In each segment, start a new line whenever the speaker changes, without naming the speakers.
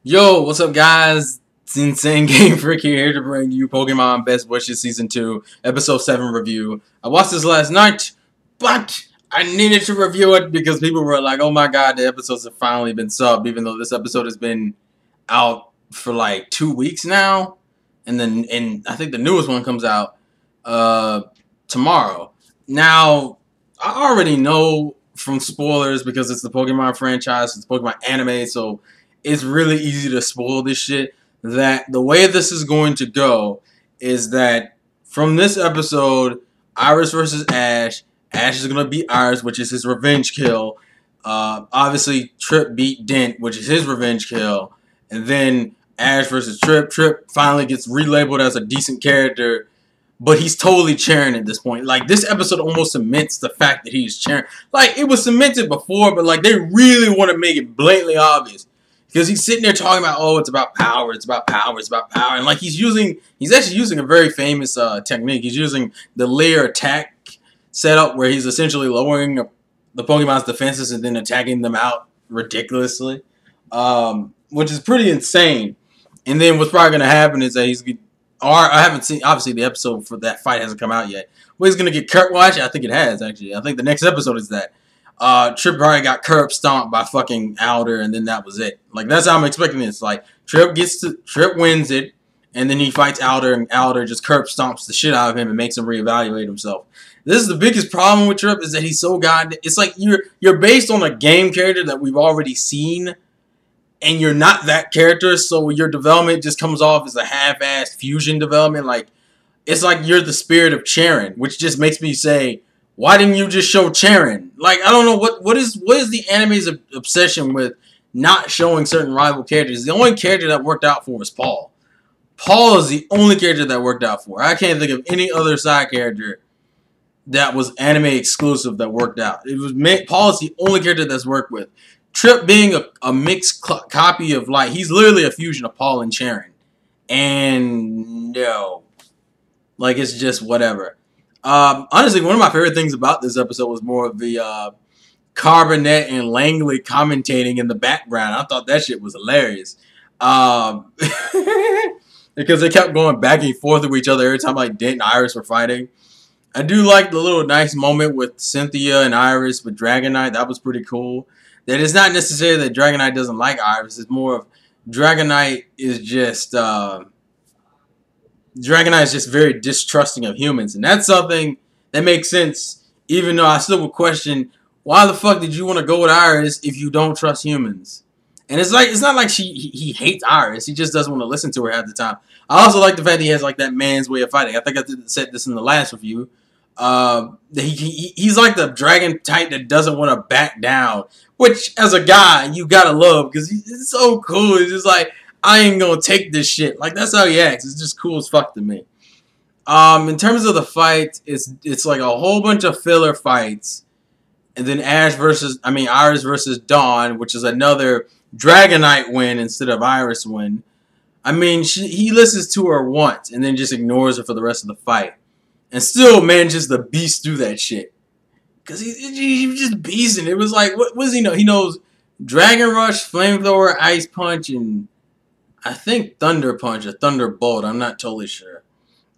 Yo, what's up, guys? It's TheInsaneGamefreak here to bring you Pokemon Best Wishes Season 2, Episode 7 review. I watched this last night, but I needed to review it because people were like, oh my god, the episodes have finally been subbed, even though this episode has been out for like 2 weeks now. And I think the newest one comes out tomorrow. Now, I already know from spoilers because it's the Pokemon franchise, it's Pokemon anime, so it's really easy to spoil this shit. That the way this is going to go is that from this episode, Iris versus Ash. Ash is going to beat Iris, which is his revenge kill. Obviously, Trip beat Dent, which is his revenge kill. And then Ash versus Trip. Trip finally gets relabeled as a decent character, but he's totally Cheren at this point. Like, this episode almost cements the fact that he's Cheren. Like, it was cemented before, but, like, they really want to make it blatantly obvious. Because he's sitting there talking about, oh, it's about power, it's about power, it's about power. And, like, he's actually using a very famous technique. He's using the layer attack setup where he's essentially lowering the Pokemon's defenses and then attacking them out ridiculously. Which is pretty insane. And then what's probably going to happen is that I haven't seen, obviously the episode for that fight hasn't come out yet. Well, he's going to get Kurt, well, actually, I think it has, actually. I think the next episode is that. Trip probably got curb stomped by fucking Alder, and then that was it. Like, that's how I'm expecting this. Like, Trip wins it, and then he fights Alder, and Alder just curb stomps the shit out of him and makes him reevaluate himself. This is the biggest problem with Trip, is that he's so it's like you're based on a game character that we've already seen, and you're not that character, so your development just comes off as a half-assed fusion development. Like, it's like you're the spirit of Cheren, which just makes me say, why didn't you just show Cheren? Like, I don't know what is the anime's obsession with not showing certain rival characters. The only character that worked out for was Paul. Paul is the only character that worked out for. I can't think of any other side character that was anime exclusive that worked out. Paul is the only character that's worked with. Trip being a mixed copy of, like, he's literally a fusion of Paul and Cheren. And no. Like, it's just whatever. Honestly, one of my favorite things about this episode was more of the Carbonet and Langley commentating in the background. I thought that shit was hilarious. Because they kept going back and forth with each other every time, like, Dent and Iris were fighting. I do like the little nice moment with Cynthia and Iris with Dragonite. That was pretty cool. That it's not necessarily that Dragonite doesn't like Iris. It's more of Dragonite is just very distrusting of humans, and that's something that makes sense, even though I still would question, why the fuck did you want to go with Iris if you don't trust humans? And it's not like he hates Iris, he just doesn't want to listen to her half the time. I also like the fact that he has, like, that man's way of fighting. I think I said this in the last review. He's like the dragon type that doesn't want to back down, which, as a guy, you gotta love, because he's so cool. He's just like, I ain't gonna take this shit. Like, that's how he acts. It's just cool as fuck to me. In terms of the fight, it's like a whole bunch of filler fights, and then Iris versus Dawn, which is another Dragonite win instead of Iris win. I mean, he listens to her once and then just ignores her for the rest of the fight, and still manages to beast through that shit. Cause he was just beasting. It was like, what does he know? He knows Dragon Rush, Flamethrower, Ice Punch, and I think Thunder Punch or Thunderbolt. I'm not totally sure.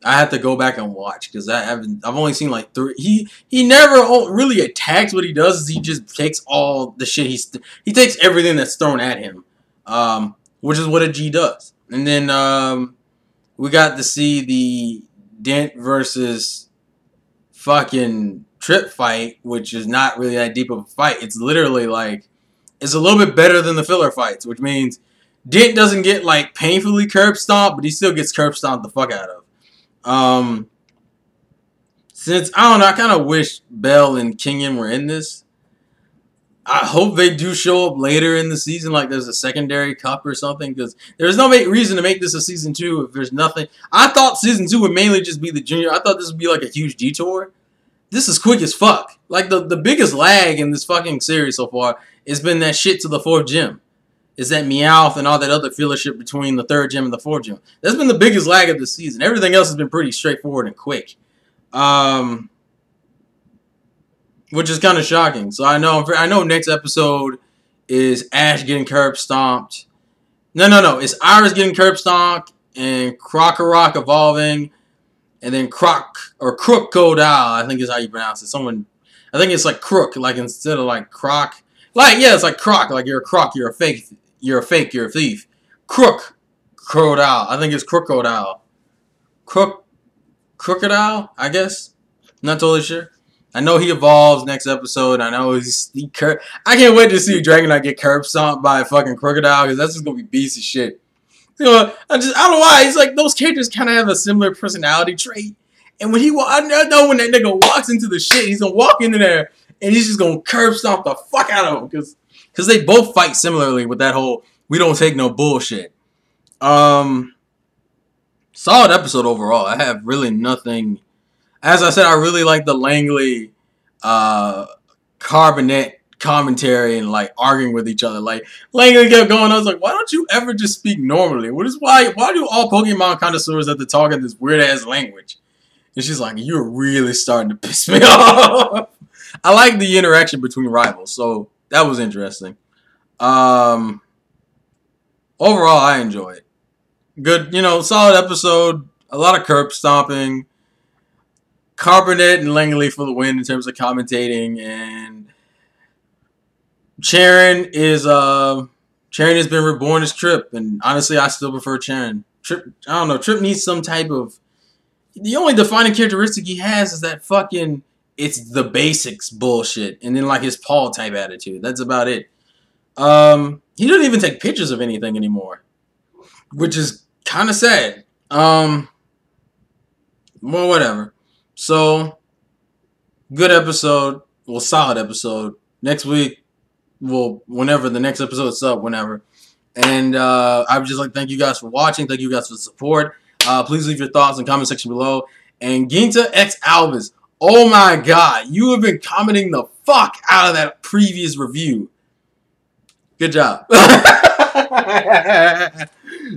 I have to go back and watch because I've only seen like 3. He never really attacks. What he does is he just takes all the shit. He takes everything that's thrown at him, which is what a G does. And then we got to see the Dent versus fucking Trip fight, which is not really that deep of a fight. It's literally like, it's a little bit better than the filler fights, which means Dent doesn't get, like, painfully curb stomped, but he still gets curb stomped the fuck out of. Since, I don't know, I kind of wish Bell and Kenyon were in this. I hope they do show up later in the season, like there's a secondary cup or something, because there's no reason to make this a season 2 if there's nothing. I thought season 2 would mainly just be the junior. I thought this would be like a huge detour. This is quick as fuck. Like, the biggest lag in this fucking series so far has been that shit to the 4th gym. Is that Meowth and all that other filler shit between the 3rd gym and the 4th gym. That's been the biggest lag of the season. Everything else has been pretty straightforward and quick. Which is kind of shocking. So I know next episode is Ash getting curb stomped. No. It's Iris getting curb stomped and Crocorock evolving, and then Crocodile, I think is how you pronounce it. I think it's like Crook, like instead of like Croc. Like, yeah, it's like Croc, like you're a croc, you're a fake, you're a thief. Crocodile, I think it's Crocodile. Crocodile, I guess. Not totally sure. I know he evolves next episode. I know I can't wait to see Dragonite get curb stomped by a fucking crocodile, because that's just gonna be beast as shit. You know, I don't know why. It's like those characters kind of have a similar personality trait. And when I know when that nigga walks into the shit, he's gonna walk into there and he's just gonna curb stomp the fuck out of him, because they both fight similarly with that whole we don't take no bullshit. Solid episode overall. I have really nothing. As I said, I really like the Langley Carbonette commentary and like arguing with each other. Like Langley kept going. I was like, why don't you ever just speak normally? Why do all Pokemon connoisseurs have to talk in this weird ass language? And she's like, you're really starting to piss me off. I like the interaction between rivals, so that was interesting. Overall, I enjoy it. Good, solid episode. A lot of curb stomping. Carbonette and Langley for the win in terms of commentating, and Cheren has been reborn as Trip, and honestly, I still prefer Cheren. Trip, I don't know. Trip needs some type of. The only defining characteristic he has is that fucking it's the basics bullshit, and then like his Paul type attitude. That's about it. He doesn't even take pictures of anything anymore, which is kind of sad. Well, whatever. So, good episode. Well, solid episode. Next week, whenever the next episode's up, whenever. And I would just like to thank you guys for watching. Thank you guys for the support. Please leave your thoughts in the comment section below. And Ginta X Alvis, oh my god, you have been commenting the fuck out of that previous review. Good job.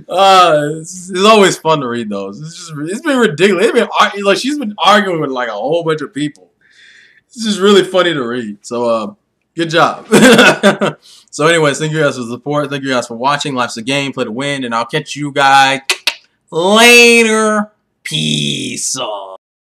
It's always fun to read those. It's been ridiculous. She's been arguing with like a whole bunch of people. It's just really funny to read. So good job. So anyways, thank you guys for the support. Thank you guys for watching. Life's a game. Play to win. And I'll catch you guys later. Peace.